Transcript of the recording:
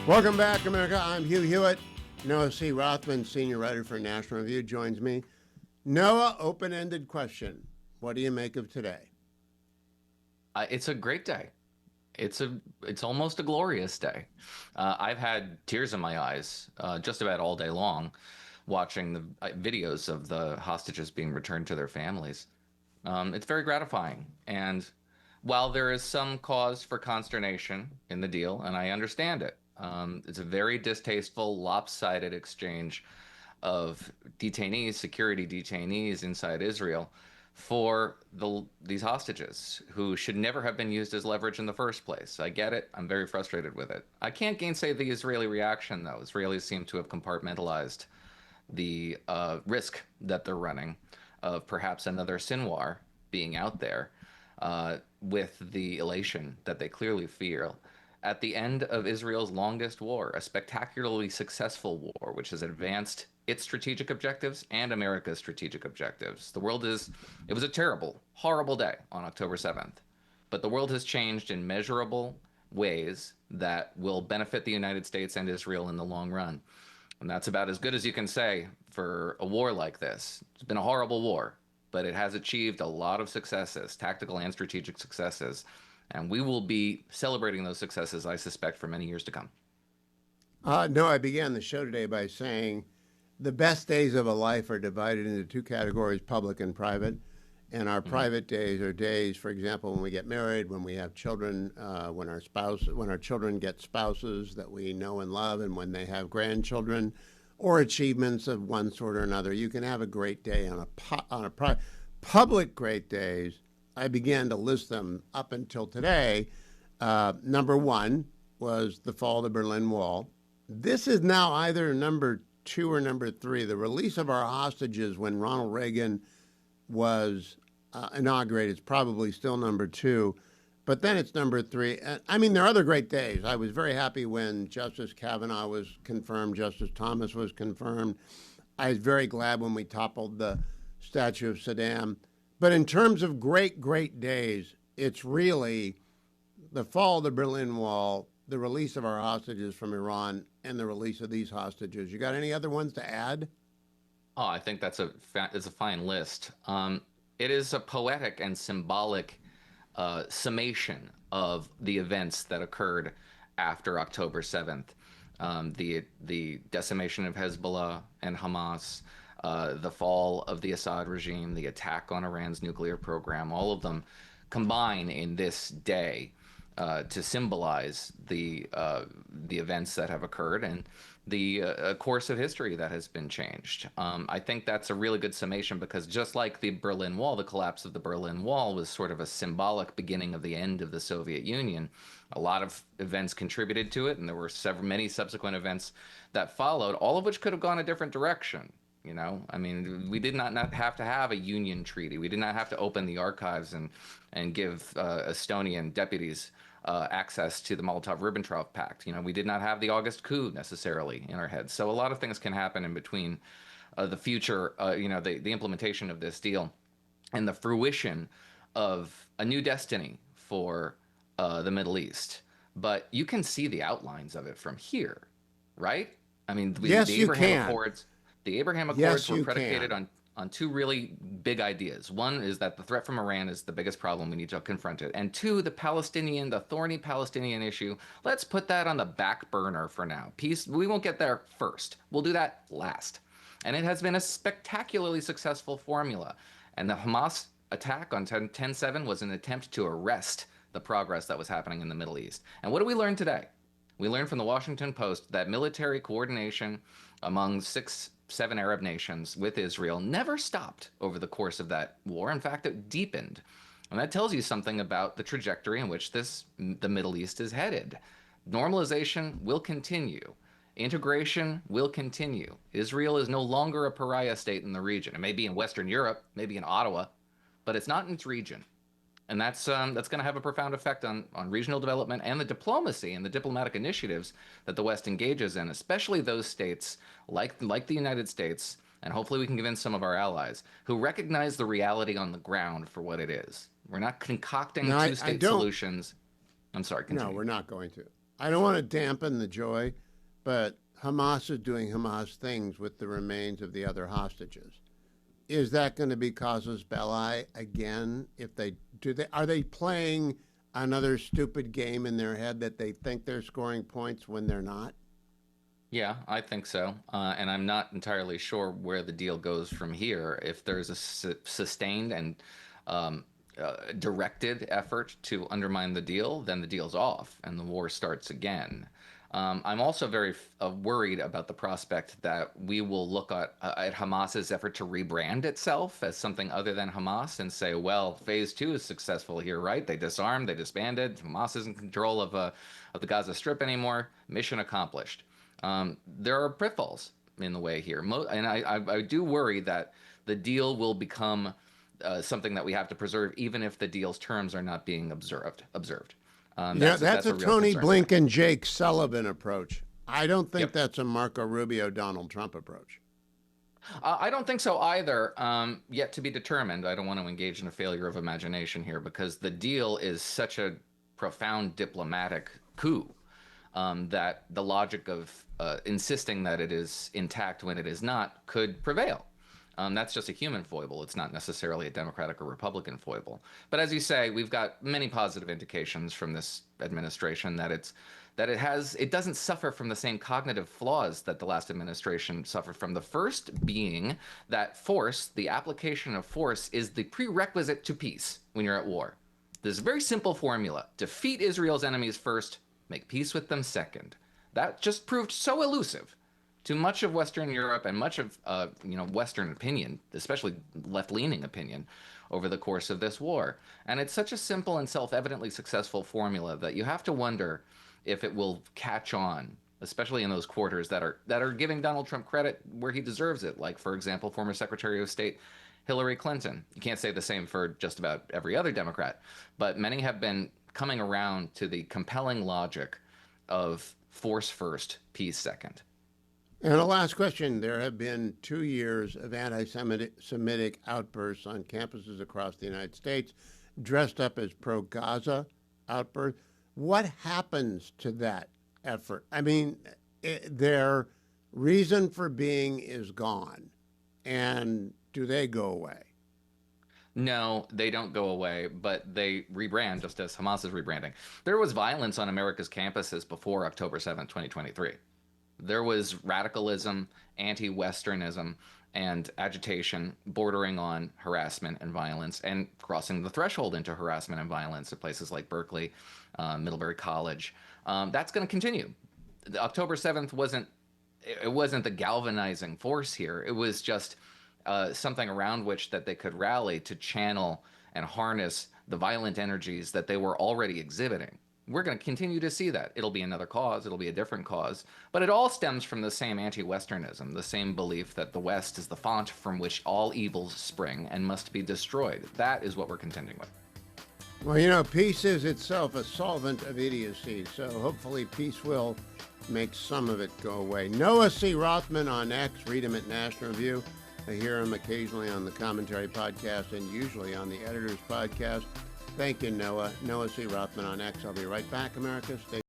Welcome back, America. I'm Hugh Hewitt. Noah C. Rothman, senior writer for National Review, joins me. Noah, open-ended question. What do you make of today? It's a great day. It's almost a glorious day. I've had tears in my eyes just about all day long, watching the videos of the hostages being returned to their families. It's very gratifying, and while there is some cause for consternation in the deal, and I understand it, it's a very distasteful, lopsided exchange of detainees, security detainees inside Israel for these hostages who should never have been used as leverage in the first place. I get it. I'm very frustrated with it. I can't gainsay the Israeli reaction, though. Israelis seem to have compartmentalized the risk that they're running of perhaps another Sinwar being out there with the elation that they clearly feel at the end of Israel's longest war, a spectacularly successful war, which has advanced its strategic objectives and America's strategic objectives. It was a terrible, horrible day on October 7th, but the world has changed in measurable ways that will benefit the United States and Israel in the long run. And that's about as good as you can say for a war like this. It's been a horrible war, but it has achieved a lot of successes, tactical and strategic successes. And we will be celebrating those successes, I suspect, for many years to come. No, I began the show today by saying the best days of a life are divided into two categories, public and private. And our private days are days, for example, when we get married, when we have children, when our children get spouses that we know and love, and when they have grandchildren, or achievements of one sort or another. You can have a great day on a public great days. I began to list them up until today. Number one was the fall of the Berlin Wall. This is now either number two or number three. The release of our hostages when Ronald Reagan was inaugurated is probably still number two, but then it's number three. I mean, there are other great days. I was very happy when Justice Kavanaugh was confirmed, Justice Thomas was confirmed. I was very glad when we toppled the statue of Saddam. But in terms of great, great days, it's really the fall of the Berlin Wall, the release of our hostages from Iran, and the release of these hostages. You got any other ones to add? Oh, I think it's a fine list. It is a poetic and symbolic summation of the events that occurred after October 7th. The decimation of Hezbollah and Hamas, the fall of the Assad regime, the attack on Iran's nuclear program, all of them combine in this day to symbolize the events that have occurred and the course of history that has been changed. I think that's a really good summation because just like the Berlin Wall, the collapse of the Berlin Wall was sort of a symbolic beginning of the end of the Soviet Union. A lot of events contributed to it, and there were many subsequent events that followed, all of which could have gone a different direction. You know, I mean, we did not have to have a union treaty. We did not have to open the archives and give Estonian deputies access to the Molotov-Ribbentrop Pact. You know, we did not have the August coup necessarily in our heads. So a lot of things can happen in between the future, the implementation of this deal and the fruition of a new destiny for the Middle East. But you can see the outlines of it from here, right? I mean, Yes, the you Abraham can. Accords. The Abraham Accords Yes, were you predicated can. on two really big ideas. One is that the threat from Iran is the biggest problem. We need to confront it. And two, the thorny Palestinian issue, let's put that on the back burner for now. Peace, we won't get there first. We'll do that last. And it has been a spectacularly successful formula. And the Hamas attack on 10/7 was an attempt to arrest the progress that was happening in the Middle East. And what did we learn today? We learned from the Washington Post that military coordination among 7 Arab nations with Israel never stopped over the course of that war. In fact, it deepened. And that tells you something about the trajectory in which the Middle East is headed. Normalization will continue. Integration will continue. Israel is no longer a pariah state in the region. It may be in Western Europe, maybe in Ottawa, but it's not in its region. And that's going to have a profound effect on regional development and the diplomacy and the diplomatic initiatives that the West engages in, especially those states like the United States, and hopefully we can convince some of our allies who recognize the reality on the ground for what it is. We're not concocting No, I two-state don't. solutions. I'm sorry, No, continue. we're not going to. I don't want to dampen the joy, but Hamas is doing Hamas things with the remains of the other hostages. Is that going to be casus belli again? If they do, are they playing another stupid game in their head that they think they're scoring points when they're not? Yeah, I think so. And I'm not entirely sure where the deal goes from here. If there's a sustained and um, directed effort to undermine the deal, then the deal's off and the war starts again. I'm also very worried about the prospect that we will look at Hamas's effort to rebrand itself as something other than Hamas and say, well, phase two is successful here, right? They disarmed, they disbanded. Hamas is in control of the Gaza Strip anymore. Mission accomplished. There are pitfalls in the way here. And I do worry that the deal will become something that we have to preserve, even if the deal's terms are not being observed. That's a real Tony concern for me. Blinken, Jake Sullivan approach. I don't think Yep. that's a Marco Rubio, Donald Trump approach. I don't think so either. Yet to be determined. I don't want to engage in a failure of imagination here because the deal is such a profound diplomatic coup that the logic of insisting that it is intact when it is not could prevail. That's just a human foible. It's not necessarily a Democratic or Republican foible. But as you say, we've got many positive indications from this administration that it doesn't suffer from the same cognitive flaws that the last administration suffered from. The first being that force, the application of force, is the prerequisite to peace when you're at war. There's a very simple formula: defeat Israel's enemies first, make peace with them second. That just proved so elusive to much of Western Europe and much of Western opinion, especially left-leaning opinion, over the course of this war. And it's such a simple and self-evidently successful formula that you have to wonder if it will catch on, especially in those quarters that are giving Donald Trump credit where he deserves it. Like, for example, former Secretary of State Hillary Clinton. You can't say the same for just about every other Democrat, but many have been coming around to the compelling logic of force first, peace second. And a last question. There have been 2 years of anti-Semitic outbursts on campuses across the United States, dressed up as pro-Gaza outbursts. What happens to that effort? I mean, their reason for being is gone. And do they go away? No, they don't go away, but they rebrand just as Hamas is rebranding. There was violence on America's campuses before October 7th, 2023. There was radicalism, anti-Westernism, and agitation bordering on harassment and violence and crossing the threshold into harassment and violence at places like Berkeley, Middlebury College. That's going to continue. October 7th wasn't the galvanizing force here. It was just something around which that they could rally to channel and harness the violent energies that they were already exhibiting. We're going to continue to see that. It'll be another cause. It'll be a different cause. But it all stems from the same anti-Westernism, the same belief that the West is the font from which all evils spring and must be destroyed. That is what we're contending with. Well, peace is itself a solvent of idiocy, so hopefully peace will make some of it go away. Noah C. Rothman on X. Read him at National Review. I hear him occasionally on the Commentary Podcast and usually on the Editor's Podcast. Thank you, Noah. Noah C. Rothman on X. I'll be right back, America. Stay